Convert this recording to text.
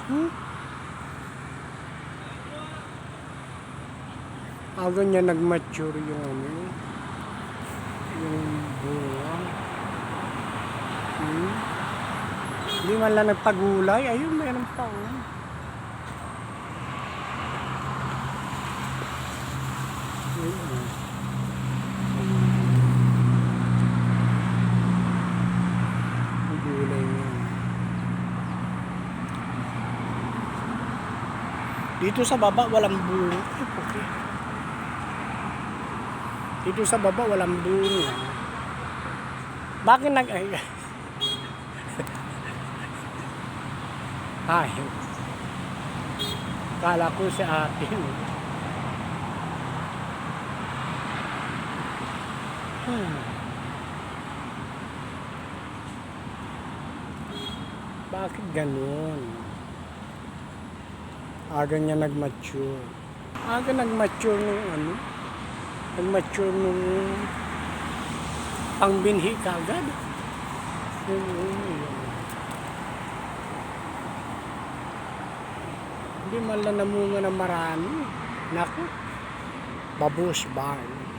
Hmm? Aga niya nag-mature yung ano, yung bunga. Hmm? Hindi man lang nagpagulay. Ayun, meron pa oh. Ayun, oh. Ang gulay niya. Dito sa baba walang bunga. Ay, okay. Dito sa baba walang bunga. Bakit ay ay. Kala ko si ate. Bakit ganun? Aga niya nag-mature. Aga nag-mature nung ano? Nag-mature nung pangbinhi kagad. Hindi man lang namunga ng marami. Naku, babush barn.